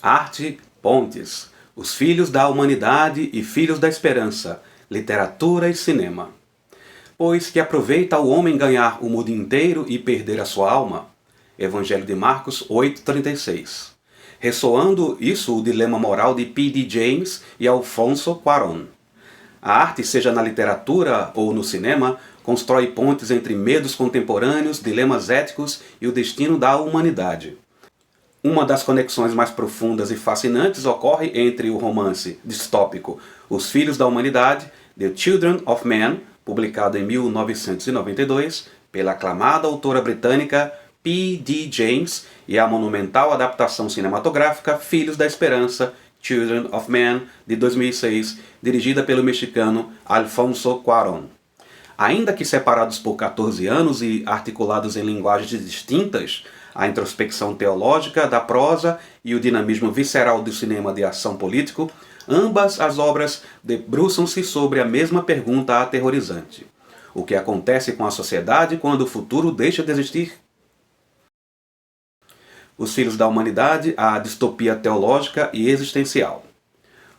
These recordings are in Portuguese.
Arte, pontes, os filhos da humanidade e filhos da esperança, literatura e cinema. Pois que aproveita o homem ganhar o mundo inteiro e perder a sua alma? Evangelho de Marcos 8,36. Ressoando isso o dilema moral de P.D. James e Alfonso Cuarón. A arte, seja na literatura ou no cinema, constrói pontes entre medos contemporâneos, dilemas éticos e o destino da humanidade. Uma das conexões mais profundas e fascinantes ocorre entre o romance distópico Os Filhos da Humanidade, The Children of Men, publicado em 1992, pela aclamada autora britânica P.D. James, e a monumental adaptação cinematográfica Filhos da Esperança, Children of Men, de 2006, dirigida pelo mexicano Alfonso Cuarón. Ainda que separados por 14 anos e articulados em linguagens distintas, a introspecção teológica da prosa e o dinamismo visceral do cinema de ação político, ambas as obras debruçam-se sobre a mesma pergunta aterrorizante: o que acontece com a sociedade quando o futuro deixa de existir? Os Filhos da Humanidade, a distopia teológica e existencial.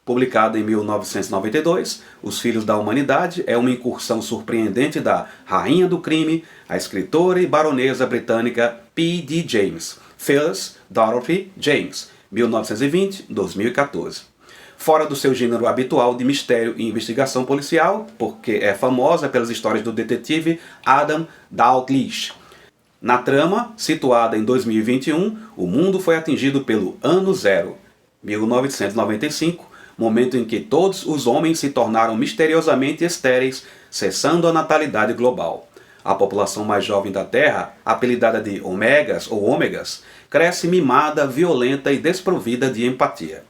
Publicado em 1992, Os Filhos da Humanidade é uma incursão surpreendente da rainha do crime, a escritora e baronesa britânica P.D. James, Phyllis Dorothy James, 1920-2014. Fora do seu gênero habitual de mistério e investigação policial, porque é famosa pelas histórias do detetive Adam Dalgliesh. Na trama, situada em 2021, o mundo foi atingido pelo Ano Zero, 1995, momento em que todos os homens se tornaram misteriosamente estéreis, cessando a natalidade global. A população mais jovem da Terra, apelidada de Omegas ou Ômegas, cresce mimada, violenta e desprovida de empatia.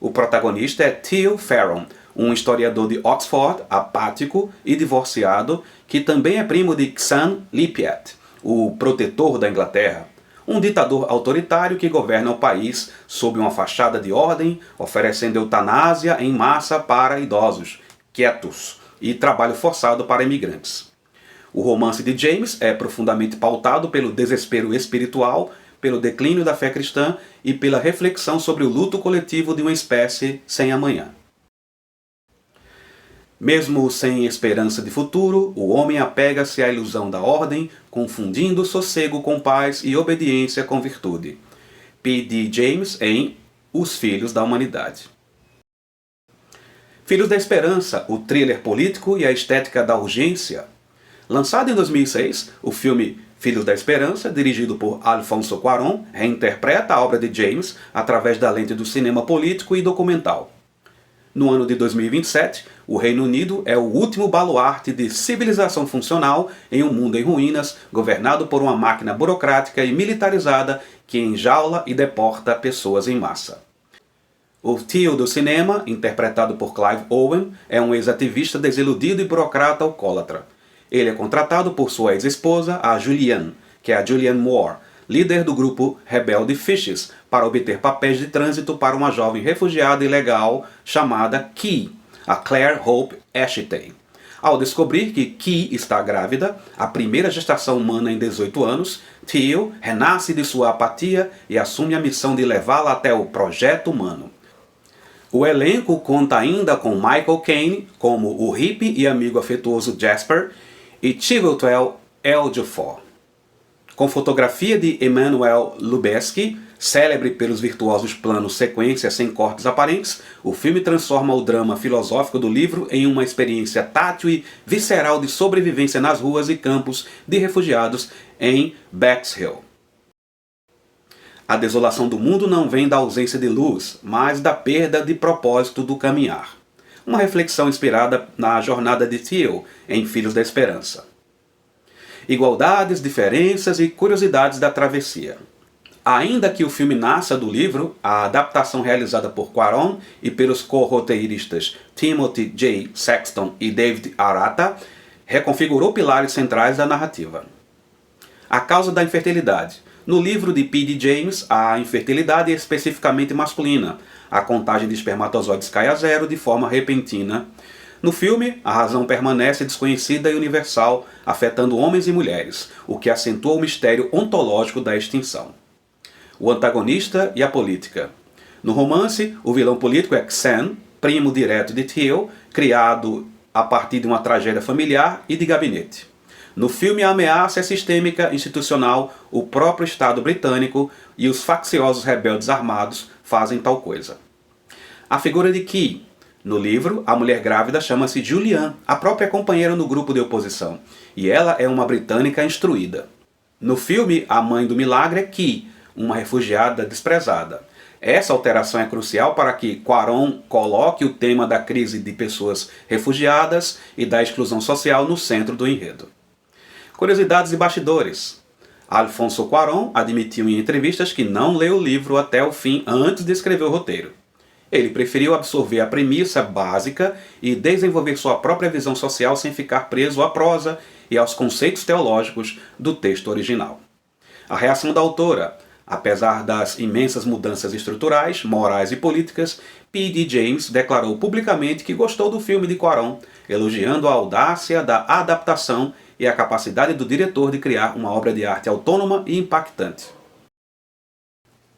O protagonista é Theo Farron, um historiador de Oxford, apático e divorciado, que também é primo de Xan Lippiatt, o protetor da Inglaterra, um ditador autoritário que governa o país sob uma fachada de ordem, oferecendo eutanásia em massa para idosos, quietos, e trabalho forçado para imigrantes. O romance de James é profundamente pautado pelo desespero espiritual, pelo declínio da fé cristã e pela reflexão sobre o luto coletivo de uma espécie sem amanhã. Mesmo sem esperança de futuro, o homem apega-se à ilusão da ordem, confundindo sossego com paz e obediência com virtude. P.D. James em Os Filhos da Humanidade. Filhos da Esperança, o thriller político e a estética da urgência. Lançado em 2006, o filme Filhos da Esperança, dirigido por Alfonso Cuarón, reinterpreta a obra de James através da lente do cinema político e documental. No ano de 2027, o Reino Unido é o último baluarte de civilização funcional em um mundo em ruínas, governado por uma máquina burocrática e militarizada que enjaula e deporta pessoas em massa. O tio do cinema, interpretado por Clive Owen, é um ex-ativista desiludido e burocrata alcoólatra. Ele é contratado por sua ex-esposa, a Julianne, que é a Julianne Moore, líder do grupo rebelde Fishes, para obter papéis de trânsito para uma jovem refugiada ilegal chamada Key, a Claire Hope Ashitey. Ao descobrir que Key está grávida, a primeira gestação humana em 18 anos, Theo renasce de sua apatia e assume a missão de levá-la até o projeto humano. O elenco conta ainda com Michael Caine como o hippie e amigo afetuoso Jasper e Chiwetel Ejiofor. Com fotografia de Emmanuel Lubezki, célebre pelos virtuosos planos sequência sem cortes aparentes, o filme transforma o drama filosófico do livro em uma experiência tátil e visceral de sobrevivência nas ruas e campos de refugiados em Bexhill. A desolação do mundo não vem da ausência de luz, mas da perda de propósito do caminhar. Uma reflexão inspirada na jornada de Theo em Filhos da Esperança. Igualdades, diferenças e curiosidades da travessia. Ainda que o filme nasça do livro, a adaptação realizada por Cuarón e pelos co-roteiristas Timothy J. Sexton e David Arata reconfigurou pilares centrais da narrativa. A causa da infertilidade. No livro de P.D. James, a infertilidade é especificamente masculina. A contagem de espermatozoides cai a zero de forma repentina. No filme, a razão permanece desconhecida e universal, afetando homens e mulheres, o que acentua o mistério ontológico da extinção. O antagonista e a política. No romance, o vilão político é Xen, primo direto de Teal, criado a partir de uma tragédia familiar e de gabinete. No filme, a ameaça é sistêmica, institucional, o próprio Estado britânico e os facciosos rebeldes armados fazem tal coisa. A figura de Key. No livro, a mulher grávida chama-se Julianne, a própria companheira no grupo de oposição, e ela é uma britânica instruída. No filme, a mãe do milagre é Key, uma refugiada desprezada. Essa alteração é crucial para que Cuarón coloque o tema da crise de pessoas refugiadas e da exclusão social no centro do enredo. Curiosidades e bastidores. Alfonso Cuarón admitiu em entrevistas que não leu o livro até o fim antes de escrever o roteiro. Ele preferiu absorver a premissa básica e desenvolver sua própria visão social sem ficar preso à prosa e aos conceitos teológicos do texto original. A reação da autora. Apesar das imensas mudanças estruturais, morais e políticas, P.D. James declarou publicamente que gostou do filme de Cuarón, elogiando a audácia da adaptação e a capacidade do diretor de criar uma obra de arte autônoma e impactante.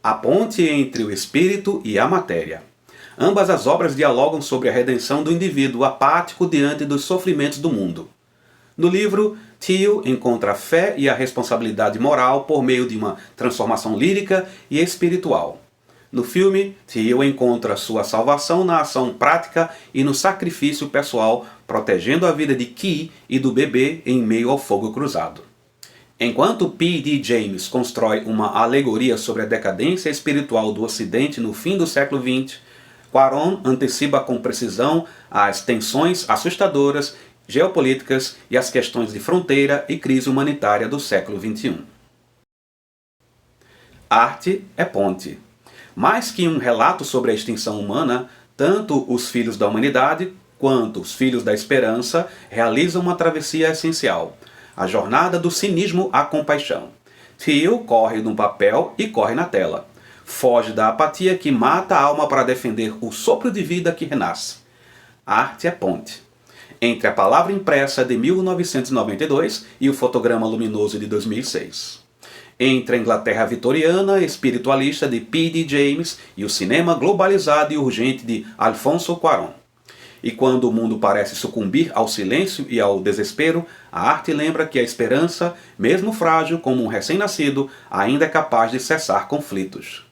A ponte entre o espírito e a matéria. Ambas as obras dialogam sobre a redenção do indivíduo apático diante dos sofrimentos do mundo. No livro, Teal encontra a fé e a responsabilidade moral por meio de uma transformação lírica e espiritual. No filme, Teal encontra sua salvação na ação prática e no sacrifício pessoal, protegendo a vida de Key e do bebê em meio ao fogo cruzado. Enquanto P.D. James constrói uma alegoria sobre a decadência espiritual do Ocidente no fim do século XX, Cuarón antecipa com precisão as tensões assustadoras geopolíticas e as questões de fronteira e crise humanitária do século XXI. Arte é ponte. Mais que um relato sobre a extinção humana, tanto os Filhos da Humanidade quanto os Filhos da Esperança realizam uma travessia essencial, a jornada do cinismo à compaixão. Teal corre no papel e corre na tela. Foge da apatia que mata a alma para defender o sopro de vida que renasce. Arte é ponte. Entre a palavra impressa de 1992 e o fotograma luminoso de 2006. Entre a Inglaterra vitoriana espiritualista de P.D. James e o cinema globalizado e urgente de Alfonso Cuarón. E quando o mundo parece sucumbir ao silêncio e ao desespero, a arte lembra que a esperança, mesmo frágil como um recém-nascido, ainda é capaz de cessar conflitos.